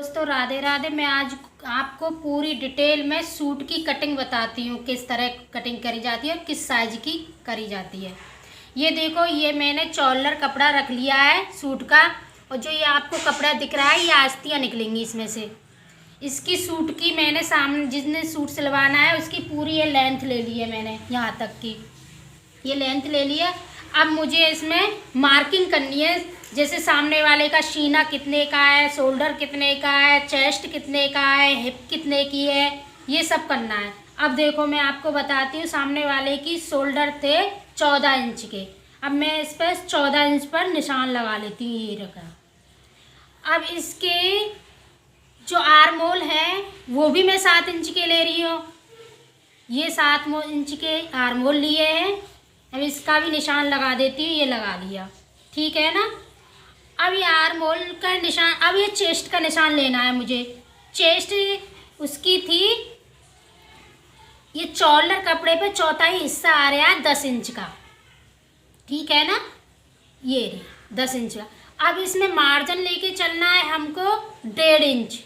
दोस्तों राधे राधे। मैं आज आपको पूरी डिटेल में सूट की कटिंग बताती हूँ, किस तरह कटिंग करी जाती है और किस साइज की करी जाती है। ये देखो, ये मैंने चॉलर कपड़ा रख लिया है सूट का, और जो ये आपको कपड़ा दिख रहा है ये आस्तियाँ निकलेंगी इसमें से। इसकी सूट की मैंने सामने जिसने सूट सिलवाना है उसकी पूरी ये लेंथ ले ली है मैंने, यहाँ तक की ये लेंथ ले ली है। अब मुझे इसमें मार्किंग करनी है, जैसे सामने वाले का सीना कितने का है, शोल्डर कितने का है, चेस्ट कितने का है, हिप कितने की है, ये सब करना है। अब देखो मैं आपको बताती हूँ, सामने वाले की शोल्डर थे 14 इंच के। अब मैं इस पर 14 इंच पर निशान लगा लेती हूँ, ये रखा। अब इसके जो आर्म होल है वो भी मैं 7 इंच के ले रही हूँ। ये 7 इंच के आर्म होल लिए हैं। अब इसका भी निशान लगा देती हूँ, ये लगा लिया, ठीक है ना। अब ये आर्म होल का निशान, अब ये चेस्ट का निशान लेना है मुझे। चेस्ट उसकी थी, ये चॉलर कपड़े पे चौथाई हिस्सा आ रहा है 10 इंच का, ठीक है ना, ये रही 10 इंच का। अब इसमें मार्जिन लेके चलना है हमको 1.5 इंच।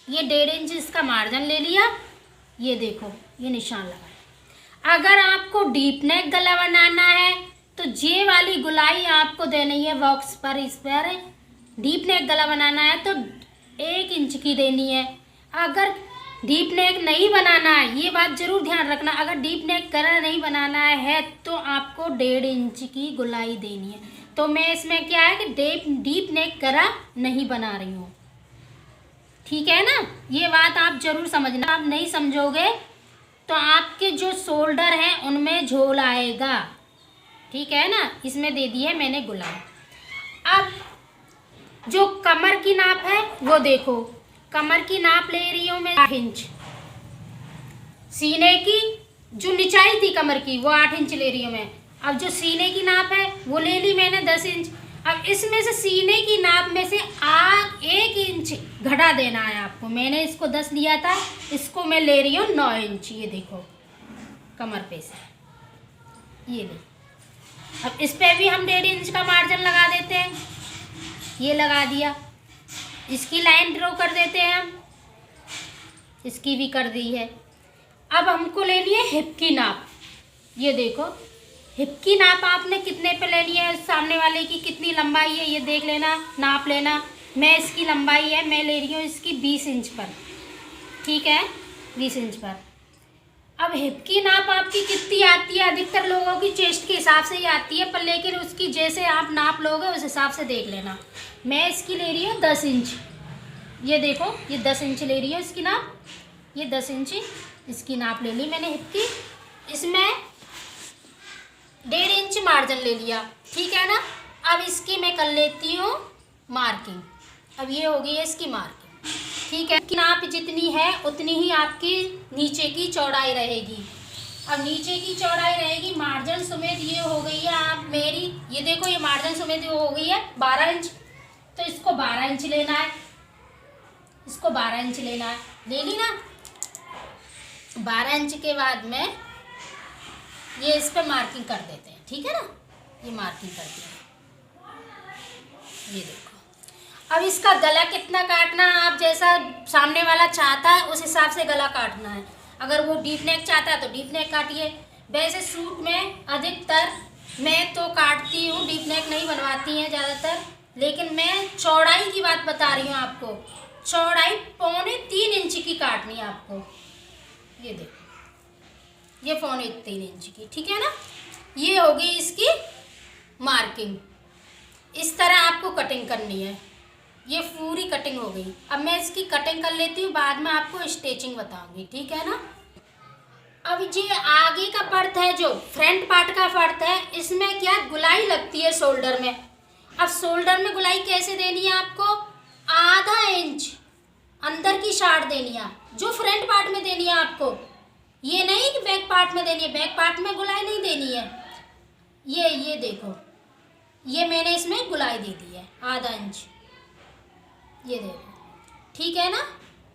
ये 1.5 इंच इसका मार्जिन ले लिया, ये देखो ये निशान लगा। अगर आपको डीप नेक गला बनाना है तो ये वाली गुलाई आपको देनी है बॉक्स पर। इस पर डीप नेक गला बनाना है तो 1 इंच की देनी है। अगर डीप नेक नहीं बनाना है, ये बात ज़रूर ध्यान रखना, अगर डीप नेक गला नहीं बनाना है तो आपको 1.5 इंच की गुलाई देनी है। तो मैं इसमें क्या है कि डीप नेक गला नहीं बना रही हूँ, ठीक है ना। ये बात आप ज़रूर समझना, आप नहीं समझोगे तो आपके जो शोल्डर हैं उनमें झोल आएगा, ठीक है ना। इसमें दे दी है मैंने गुलाई। अब जो कमर की नाप है वो देखो, कमर की नाप ले रही हूँ मैं 8 इंच। सीने की जो निचाई थी कमर की वो 8 इंच ले रही हूँ मैं। अब जो सीने की नाप है वो ले ली मैंने 10 इंच। अब इसमें से सीने की नाप में से 1 इंच घटा देना है आपको। मैंने इसको 10 लिया था, इसको मैं ले रही हूँ 9 इंच। ये देखो कमर पे से ये ले। अब इस पे भी हम 1.5 इंच का मार्जिन लगा देते हैं, ये लगा दिया। इसकी लाइन ड्रॉ कर देते हैं हम, इसकी भी कर दी है। अब हमको लेनी है हिप की नाप। ये देखो हिप की नाप आपने कितने पे लेनी है, सामने वाले की कितनी लंबाई है ये देख लेना, नाप लेना। मैं इसकी लंबाई है, मैं ले रही हूँ इसकी 20 इंच पर, ठीक है, 20 इंच पर। अब हिप की नाप आपकी कितनी आती है, अधिकतर लोगों की चेस्ट के हिसाब से ही आती है, पर लेकिन उसकी जैसे आप नाप लोगे उस हिसाब से देख लेना। मैं इसकी ले रही हूँ 10 इंच। ये देखो ये 10 इंच ले रही हूँ इसकी नाप, ये 10 इंच इसकी नाप ले ली मैंने हिप की। इसमें 1.5 इंच मार्जिन ले लिया, ठीक है ना। अब इसकी मैं कर लेती हूँ मार्किंग। अब ये हो गई है इसकी मार्किंग, ठीक है। की नाप जितनी है उतनी ही आपकी नीचे की चौड़ाई रहेगी। अब नीचे की चौड़ाई रहेगी मार्जिन समेत, ये हो गई है आप मेरी, ये देखो ये मार्जिन समेत हो गई है 12 इंच। तो इसको 12 इंच लेना है, इसको 12 इंच लेना है, ले ली ना। 12 इंच के बाद में ये इस पर मार्किंग कर देते हैं, ठीक है ना। ये मार्किंग कर दी, ये देखो। अब इसका गला कितना काटना है, आप जैसा सामने वाला चाहता है उस हिसाब से गला काटना है। अगर वो डीप नेक चाहता है तो डीप नेक काटिए। वैसे सूट में अधिकतर मैं तो काटती हूँ, डीप नेक नहीं बनवाती हैं ज़्यादातर, लेकिन मैं चौड़ाई की बात बता रही हूँ आपको। चौड़ाई 2.25 इंच की काटनी है आपको। ये देखो ये 2.25 इंच की, ठीक है ना। ये होगी इसकी मार्किंग। इस तरह आपको कटिंग करनी है। ये पूरी कटिंग हो गई। अब मैं इसकी कटिंग कर लेती हूँ, बाद में आपको स्टिचिंग बताऊंगी, ठीक है ना। अब ये आगे का पर्थ है, जो फ्रंट पार्ट का पर्थ है, इसमें क्या गुलाई लगती है शोल्डर में। अब शोल्डर में गुलाई कैसे देनी है आपको, ½ इंच अंदर की शार्ट देनी है, जो फ्रंट पार्ट में देनी है आपको। ये नहीं कि बैक पार्ट में देनी है, बैक पार्ट में गुलाई नहीं देनी है। ये देखो ये मैंने इसमें गुलाई दे दी है ½ इंच, ये देखो, ठीक है ना।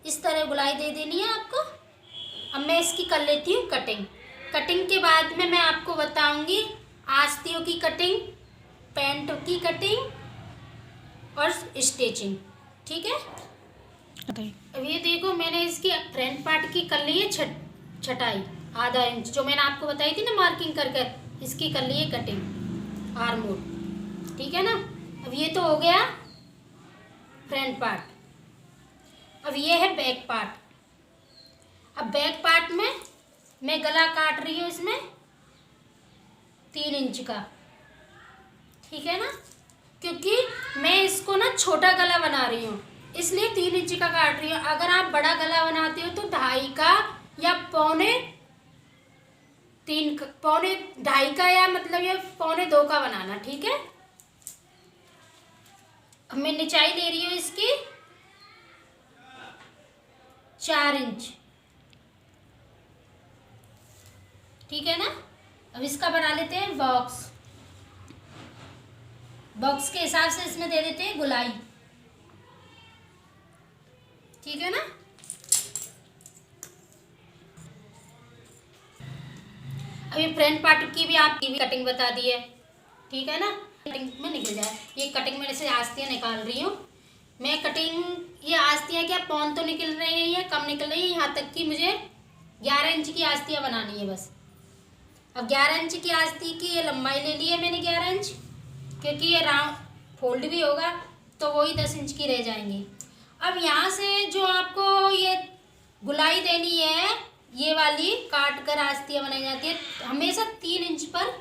इस तरह गुलाई दे देनी है आपको। अब मैं इसकी कर लेती हूँ कटिंग। कटिंग के बाद में मैं आपको बताऊंगी आस्तियों की कटिंग, पैंट की कटिंग और स्टिचिंग, ठीक है। अब ये देखो मैंने इसकी फ्रंट पार्ट की कर ली है छटाई आधा इंच, जो मैंने आपको बताई थी ना मार्किंग कर कर, इसकी कर ली है कटिंग आर्म होल, ठीक है ना। अब ये तो हो गया फ्रंट पार्ट। अब ये है बैक पार्ट। अब बैक पार्ट में मैं गला काट रही हूँ इसमें 3 इंच का, ठीक है ना, क्योंकि मैं इसको ना छोटा गला बना रही हूँ इसलिए 3 इंच का काट रही हूँ। अगर आप बड़ा गला बनाते हो तो 2.5 का या पौने 2.5 का या मतलब ये 2.25 का बनाना, ठीक है। अब मैं निचाई ले रही हूँ इसकी 4 इंच, ठीक है ना। अब इसका बना लेते हैं बॉक्स। बॉक्स के हिसाब से इसमें दे देते हैं गुलाई, ठीक है ना। अभी फ्रंट पार्ट की भी आपकी भी कटिंग बता दी है, ठीक है ना। कटिंग में निकल जाए, ये कटिंग में से आस्तियाँ निकाल रही हूँ मैं। कटिंग ये आस्तियाँ क्या पौन तो निकल रही है या कम निकल रही है, यहाँ तक कि मुझे 11 इंच की आस्तियाँ बनानी है बस। अब 11 इंच की आस्ती की ये लंबाई ले ली है मैंने 11 इंच, क्योंकि ये राउंड फोल्ड भी होगा तो वही 10 इंच की रह जाएंगी। अब यहाँ से जो आपको ये गुलाई देनी है, ये वाली काट कर आस्तियाँ बनाई जाती है, हमेशा 3 इंच पर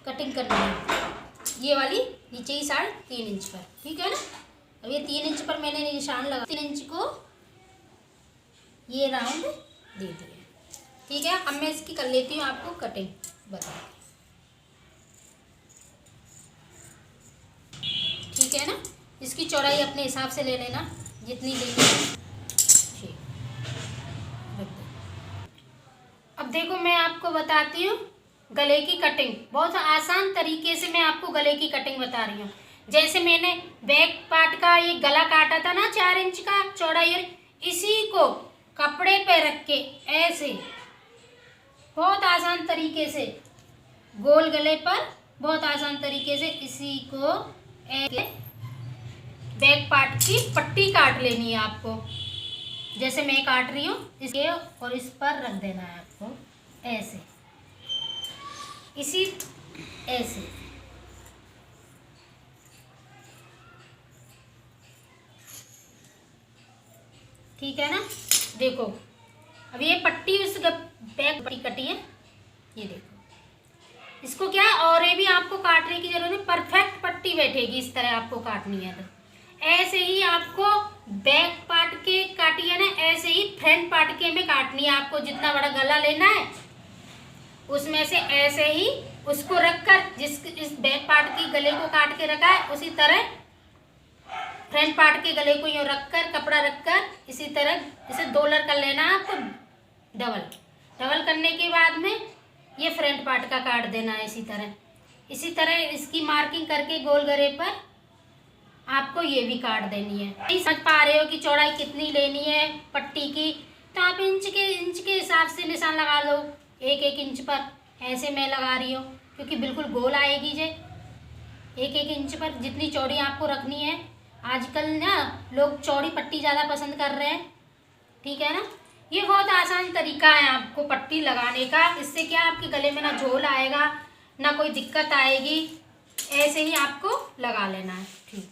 कटिंग करनी है। ये वाली नीचे ही साइड 3 इंच पर, ठीक है ना। अब ये 3 इंच पर मैंने निशान लगा, 3 इंच को ये राउंड दे दिया, ठीक है। अब मैं इसकी कर लेती हूँ आपको कटिंग बता, ठीक है ना। इसकी चौड़ाई अपने हिसाब से ले लेना जितनी लेनी है, ठीक। अब देखो मैं आपको बताती हूँ गले की कटिंग, बहुत आसान तरीके से मैं आपको गले की कटिंग बता रही हूँ। जैसे मैंने बैक पार्ट का ये गला काटा था ना 4 इंच का चौड़ाई, इसी को कपड़े पे रख के ऐसे बहुत आसान तरीके से गोल गले पर बहुत आसान तरीके से इसी को ऐसे बैक पार्ट की पट्टी काट लेनी है आपको, जैसे मैं काट रही हूँ इसके, और इस पर रख देना है आपको ऐसे, इसी ऐसे, ठीक है ना। देखो अब ये पट्टी उस बैक पट्टी कटी है, ये देखो, इसको क्या है और ये भी आपको काटने की जरूरत है, परफेक्ट पट्टी बैठेगी इस तरह आपको काटनी है। तो ऐसे ही आपको बैक पार्ट के काटी है ना, ऐसे ही फ्रंट पार्ट के में काटनी है। आपको जितना बड़ा गला लेना है उसमें से ऐसे ही उसको रखकर, इस बैक पार्ट की गले को काट के रखा है उसी तरह फ्रंट पार्ट के गले को यूँ रखकर कपड़ा रखकर इसी तरह इसे 2 लेयर कर लेना है आपको। डबल करने के बाद में ये फ्रंट पार्ट का काट देना है इसी तरह इसकी मार्किंग करके गोल गले पर आपको ये भी काट देनी है। नहीं समझ पा रहे हो कि चौड़ाई कितनी लेनी है पट्टी की, तो आप इंच के हिसाब से निशान लगा लो, 1-1 इंच पर ऐसे मैं लगा रही हूँ क्योंकि बिल्कुल गोल आएगी जे। 1-1 इंच पर जितनी चौड़ी आपको रखनी है। आजकल ना लोग चौड़ी पट्टी ज़्यादा पसंद कर रहे हैं, ठीक है ना। ये बहुत आसान तरीका है आपको पट्टी लगाने का, इससे क्या आपके गले में ना झोल आएगा ना कोई दिक्कत आएगी, ऐसे ही आपको लगा लेना है, ठीक।